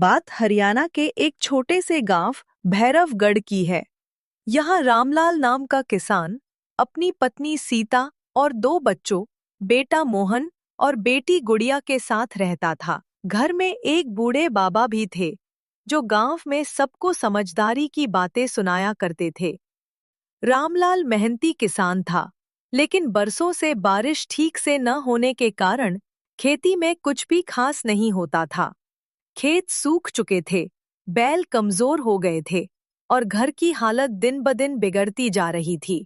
बात हरियाणा के एक छोटे से गांव भैरवगढ़ की है। यहाँ रामलाल नाम का किसान अपनी पत्नी सीता और 2 बच्चों, बेटा मोहन और बेटी गुड़िया के साथ रहता था। घर में एक बूढ़े बाबा भी थे, जो गांव में सबको समझदारी की बातें सुनाया करते थे। रामलाल मेहनती किसान था, लेकिन बरसों से बारिश ठीक से न होने के कारण खेती में कुछ भी खास नहीं होता था। खेत सूख चुके थे, बैल कमजोर हो गए थे और घर की हालत दिन ब दिन बिगड़ती जा रही थी।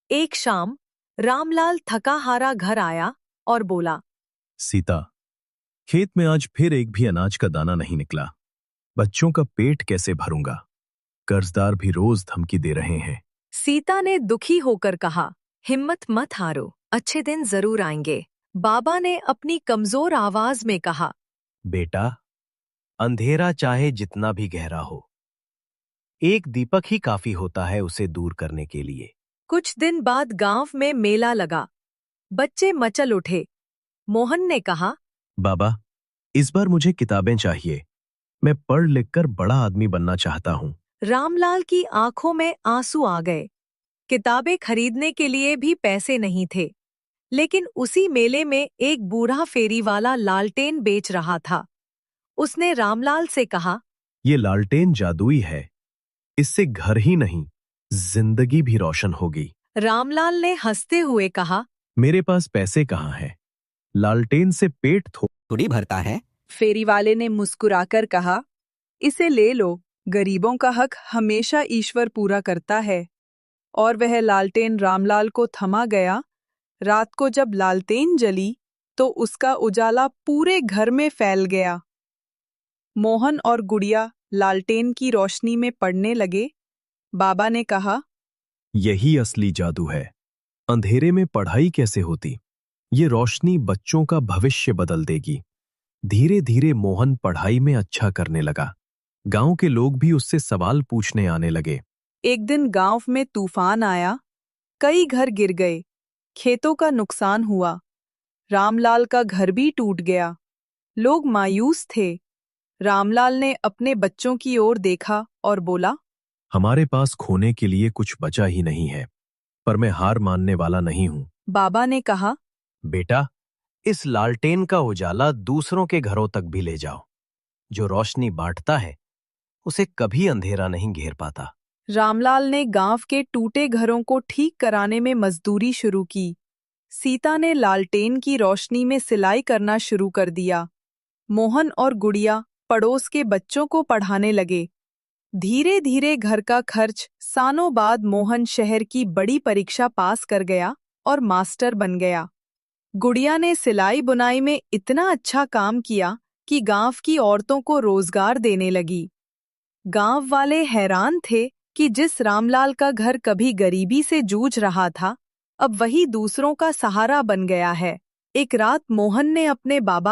एक शाम रामलाल थका हारा घर आया और बोला, सीता, खेत में आज फिर एक भी अनाज का दाना नहीं निकला। बच्चों का पेट कैसे भरूंगा? कर्जदार भी रोज धमकी दे रहे हैं। सीता ने दुखी होकर कहा, हिम्मत मत हारो, अच्छे दिन जरूर आएंगे। बाबा ने अपनी कमजोर आवाज में कहा, बेटा, अंधेरा चाहे जितना भी गहरा हो, एक दीपक ही काफी होता है उसे दूर करने के लिए। कुछ दिन बाद गांव में मेला लगा। बच्चे मचल उठे। मोहन ने कहा, बाबा, इस बार मुझे किताबें चाहिए। मैं पढ़ लिख कर बड़ा आदमी बनना चाहता हूँ। रामलाल की आंखों में आंसू आ गए। किताबें खरीदने के लिए भी पैसे नहीं थे, लेकिन उसी मेले में एक बूढ़ा फेरी वाला लालटेन बेच रहा था। उसने रामलाल से कहा, ये लालटेन जादुई है। इससे घर ही नहीं, जिंदगी भी रोशन होगी। रामलाल ने हंसते हुए कहा, मेरे पास पैसे कहाँ हैं? लालटेन से पेट थोड़ी भरता है। फेरी वाले ने मुस्कुराकर कहा, इसे ले लो, गरीबों का हक हमेशा ईश्वर पूरा करता है। और वह लालटेन रामलाल को थमा गया। रात को जब लालटेन जली तो उसका उजाला पूरे घर में फैल गया। मोहन और गुड़िया लालटेन की रोशनी में पड़ने लगे। बाबा ने कहा, यही असली जादू है। अंधेरे में पढ़ाई कैसे होती? ये रोशनी बच्चों का भविष्य बदल देगी। धीरे धीरे मोहन पढ़ाई में अच्छा करने लगा। गांव के लोग भी उससे सवाल पूछने आने लगे। एक दिन गांव में तूफान आया। कई घर गिर गए। खेतों का नुकसान हुआ। रामलाल का घर भी टूट गया। लोग मायूस थे। रामलाल ने अपने बच्चों की ओर देखा और बोला, हमारे पास खोने के लिए कुछ बचा ही नहीं है, पर मैं हार मानने वाला नहीं हूं। बाबा ने कहा, बेटा, इस लालटेन का उजाला दूसरों के घरों तक भी ले जाओ। जो रोशनी बांटता है, उसे कभी अंधेरा नहीं घेर पाता। रामलाल ने गांव के टूटे घरों को ठीक कराने में मजदूरी शुरू की। सीता ने लालटेन की रोशनी में सिलाई करना शुरू कर दिया। मोहन और गुड़िया पड़ोस के बच्चों को पढ़ाने लगे। धीरे धीरे घर का खर्च सालों बाद मोहन शहर की बड़ी परीक्षा पास कर गया और मास्टर बन गया। गुड़िया ने सिलाई बुनाई में इतना अच्छा काम किया कि गांव की औरतों को रोजगार देने लगी। गांव वाले हैरान थे कि जिस रामलाल का घर कभी गरीबी से जूझ रहा था, अब वही दूसरों का सहारा बन गया है। एक रात मोहन ने अपने बाबा